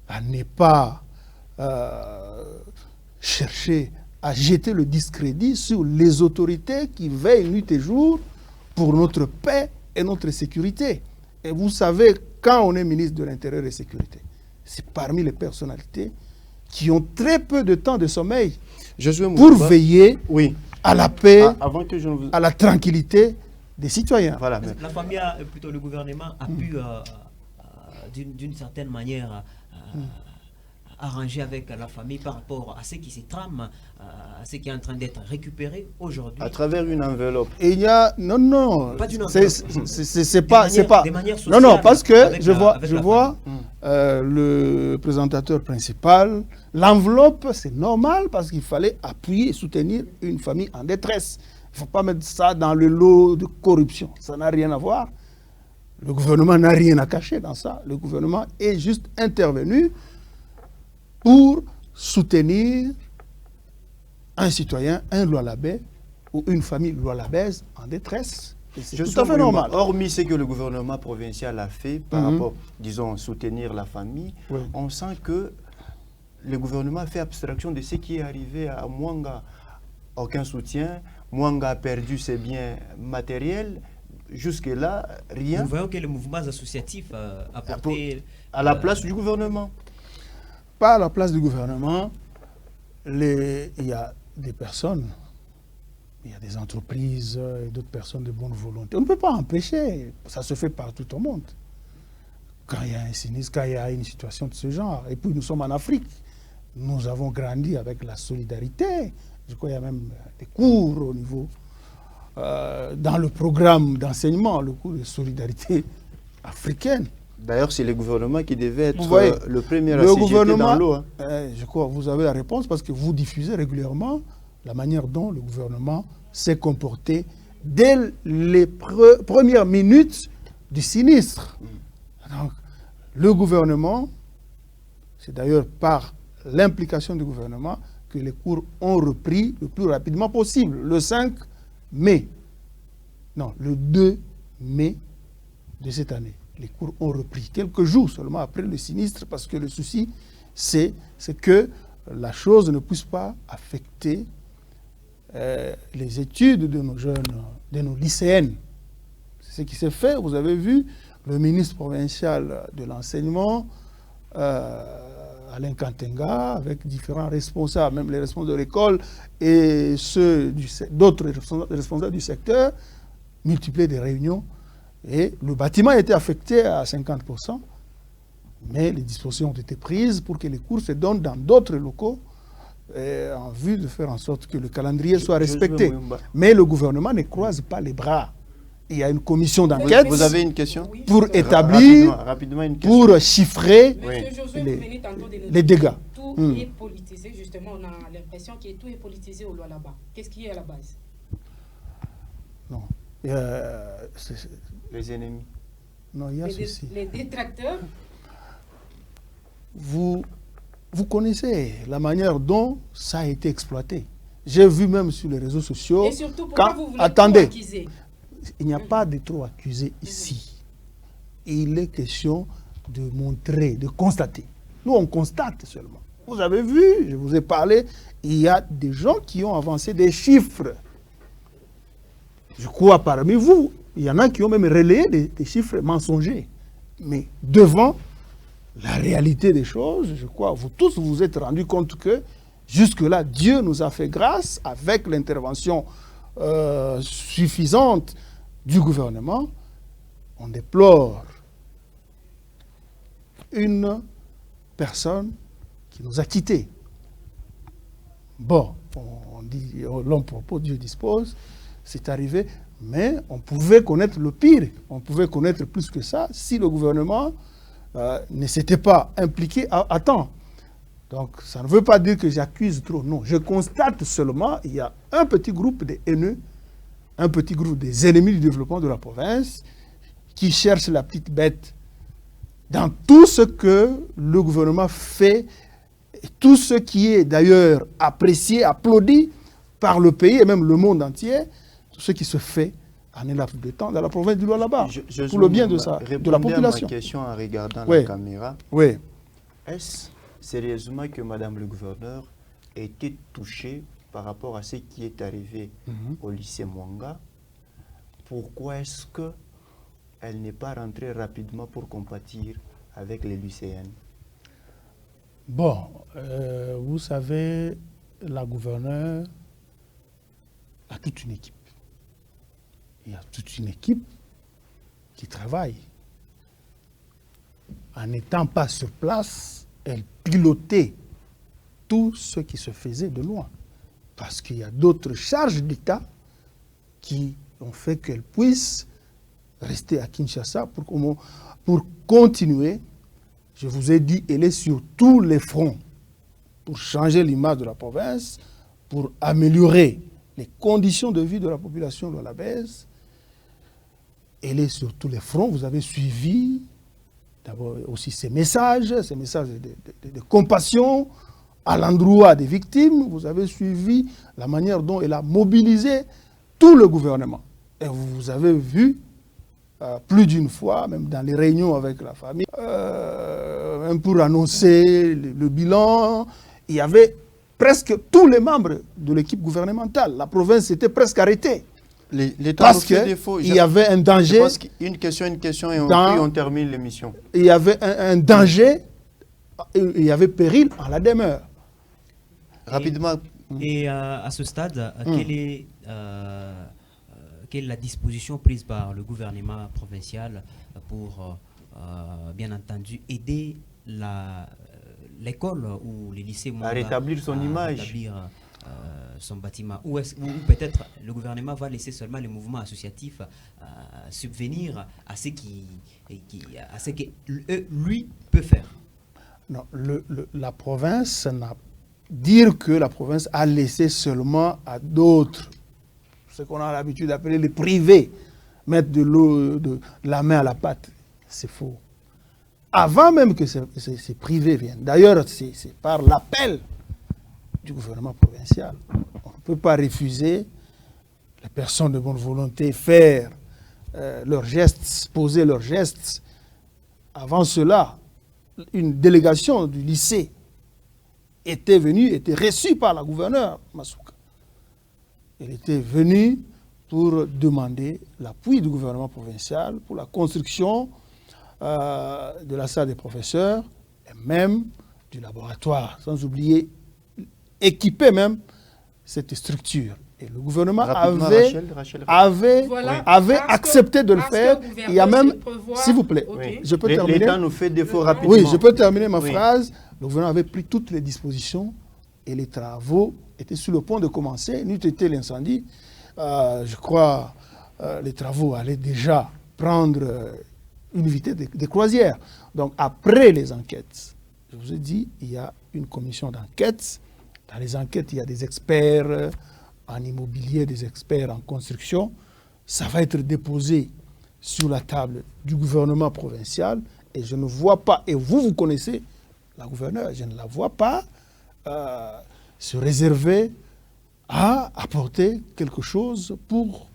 à ne pas chercher à jeter le discrédit sur les autorités qui veillent nuit et jour pour notre paix et notre sécurité. Et vous savez, quand on est ministre de l'Intérieur et de la Sécurité, c'est parmi les personnalités qui ont très peu de temps de sommeil pour veiller à la paix, à la tranquillité des citoyens. Voilà. La famille, plutôt le gouvernement, a pu, d'une certaine manière, arranger avec la famille par rapport à ce qui se trame, à ce qui est en train d'être récupéré aujourd'hui. À travers une enveloppe. Et il y a... Non. Pas d'une enveloppe. C'est pas... Non, parce que je vois le présentateur principal, l'enveloppe, c'est normal parce qu'il fallait appuyer et soutenir une famille en détresse. Il ne faut pas mettre ça dans le lot de corruption. Ça n'a rien à voir. Le gouvernement n'a rien à cacher dans ça. Le gouvernement est juste intervenu pour soutenir un citoyen, un Lualabé ou une famille lualabaise en détresse. C'est tout à fait normal. Hormis ce que le gouvernement provincial a fait par rapport, disons, soutenir la famille, on sent que le gouvernement fait abstraction de ce qui est arrivé à Mwanga. Aucun soutien. Mwanga a perdu ses biens matériels. Jusque-là, rien. Nous voyons que les mouvements associatifs apporté à la place du gouvernement. Pas à la place du gouvernement. Il y a des personnes il y a des entreprises et d'autres personnes de bonne volonté. On ne peut pas empêcher, ça se fait partout au monde. Quand il y a un sinistre, quand il y a une situation de ce genre. Et puis nous sommes en Afrique. Nous avons grandi avec la solidarité. Je crois qu'il y a même des cours au niveau, dans le programme d'enseignement, le cours de solidarité africaine. D'ailleurs, c'est le gouvernement qui devait être voyez, le premier à s'y jeter dans l'eau. Hein. Je crois que vous avez la réponse parce que vous diffusez régulièrement la manière dont le gouvernement s'est comporté dès les premières minutes du sinistre. Donc, le gouvernement, c'est d'ailleurs par l'implication du gouvernement que les cours ont repris le plus rapidement possible, le 5 mai. Non, le 2 mai de cette année. Les cours ont repris quelques jours seulement après le sinistre parce que le souci, c'est que la chose ne puisse pas affecter les études de nos jeunes, de nos lycéennes. C'est ce qui s'est fait. Vous avez vu le ministre provincial de l'enseignement, Alain Kantenga, avec différents responsables, même les responsables de l'école et ceux d'autres responsables du secteur, multiplier des réunions. Et le bâtiment a été affecté à 50%, mais les dispositions ont été prises pour que les cours se donnent dans d'autres locaux en vue de faire en sorte que le calendrier soit respecté. Mais le gouvernement ne croise pas les bras. Il y a une commission d'enquête. Vous avez une question? Pour établir, rapidement une question. pour chiffrer les dégâts. Tout est politisé, justement, on a l'impression que tout est politisé au là-bas. Qu'est-ce qui est à la base? Non. Les ennemis. Non, il y a ceci. Les détracteurs. Vous connaissez la manière dont ça a été exploité. J'ai vu même sur les réseaux sociaux. Et surtout, pourquoi vous voulez attendez, trop accuser? Il n'y a pas de trop accusés ici. Il est question de montrer, de constater. Nous, on constate seulement. Vous avez vu, je vous ai parlé, il y a des gens qui ont avancé des chiffres. Je crois parmi vous, il y en a qui ont même relayé des chiffres mensongers. Mais devant la réalité des choses, je crois, vous tous vous êtes rendus compte que jusque-là, Dieu nous a fait grâce avec l'intervention suffisante du gouvernement. On déplore une personne qui nous a quittés. Bon, on dit, l'homme propose, Dieu dispose, c'est arrivé, mais on pouvait connaître le pire, on pouvait connaître plus que ça si le gouvernement ne s'était pas impliqué à temps. Donc, ça ne veut pas dire que j'accuse trop, non. Je constate seulement qu'il y a un petit groupe de haineux, un petit groupe des ennemis du développement de la province qui cherchent la petite bête dans tout ce que le gouvernement fait, et tout ce qui est d'ailleurs apprécié, applaudi par le pays et même le monde entier, tout ce qui se fait en un laps de temps dans la province du Lualaba, pour le bien de la population. À ma question en regardant la caméra. Oui. Est-ce sérieusement que Madame le gouverneur a été touchée par rapport à ce qui est arrivé au lycée Mwanga? Pourquoi est-ce qu'elle n'est pas rentrée rapidement pour compatir avec les lycéennes? Bon, vous savez, la gouverneure a toute une équipe. Il y a toute une équipe qui travaille. En n'étant pas sur place, elle pilotait tout ce qui se faisait de loin. Parce qu'il y a d'autres charges d'État qui ont fait qu'elle puisse rester à Kinshasa pour continuer. Je vous ai dit, elle est sur tous les fronts pour changer l'image de la province, pour améliorer les conditions de vie de la population de la baisse. Elle est sur tous les fronts. Vous avez suivi d'abord aussi ces messages de compassion à l'endroit des victimes. Vous avez suivi la manière dont elle a mobilisé tout le gouvernement. Et vous avez vu plus d'une fois, même dans les réunions avec la famille, même pour annoncer le bilan, il y avait presque tous les membres de l'équipe gouvernementale. La province était presque arrêtée. Parce qu'il y avait un danger. Une question et on termine l'émission. Il y avait un danger, il y avait péril en la demeure. Rapidement, Et à ce stade, quelle est la disposition prise par le gouvernement provincial pour, bien entendu, aider l'école ou les lycées à rétablir son image, rétablir son bâtiment, ou peut-être le gouvernement va laisser seulement les mouvements associatifs subvenir à ce que lui peut faire? Non, la province dire que la province a laissé seulement à d'autres, ce qu'on a l'habitude d'appeler les privés, mettre de la main à la pâte, c'est faux. Avant même que ces privés viennent, d'ailleurs c'est par l'appel du gouvernement provincial. On ne peut pas refuser les personnes de bonne volonté faire leurs gestes, poser leurs gestes. Avant cela, une délégation du lycée était reçue par la gouverneure Masuka. Elle était venue pour demander l'appui du gouvernement provincial pour la construction de la salle des professeurs et même du laboratoire, sans oublier équiper même cette structure. Et le gouvernement avait accepté de le faire. Il y a même, s'il vous plaît, je peux terminer. L'État nous fait défaut rapidement. Oui, je peux terminer ma phrase. Le gouvernement avait pris toutes les dispositions et les travaux étaient sur le point de commencer. N'eût été l'incendie, je crois, les travaux allaient déjà prendre une vitesse de croisière. Donc après les enquêtes, je vous ai dit, il y a une commission d'enquête. Dans les enquêtes, il y a des experts en immobilier, des experts en construction. Ça va être déposé sur la table du gouvernement provincial et je ne vois pas, et vous connaissez la gouverneure, je ne la vois pas se réserver à apporter quelque chose pour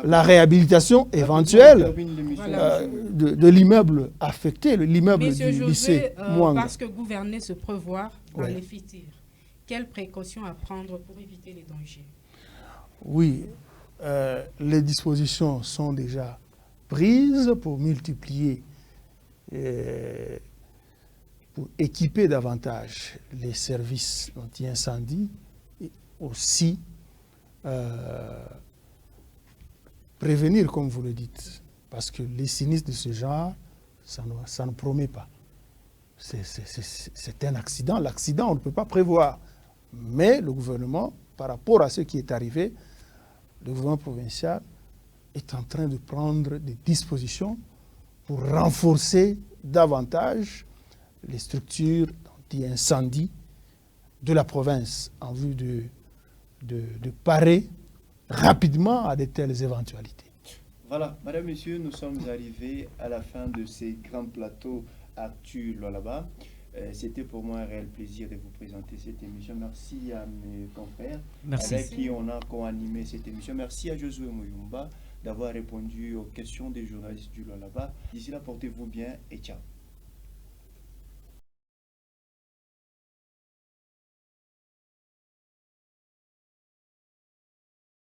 la réhabilitation éventuelle de l'immeuble affecté, l'immeuble du lycée Mwanga. Parce que gouverner, se prévoir dans les futurs. Quelles précautions à prendre pour éviter les dangers? Oui, les dispositions sont déjà prises pour multiplier, pour équiper davantage les services anti-incendie et aussi prévenir, comme vous le dites, parce que les sinistres de ce genre, ça ne promet pas. C'est un accident. L'accident, on ne peut pas prévoir. Mais le gouvernement, par rapport à ce qui est arrivé, le gouvernement provincial est en train de prendre des dispositions pour renforcer davantage les structures anti-incendie de la province en vue de parer rapidement à de telles éventualités. Voilà, Madame, Messieurs, nous sommes arrivés à la fin de ces grands plateaux Actu Lualaba. C'était pour moi un réel plaisir de vous présenter cette émission. Merci à mes confrères avec qui on a co-animé cette émission. Merci à Josué Moyumba d'avoir répondu aux questions des journalistes du Lualaba. D'ici là, portez-vous bien et ciao.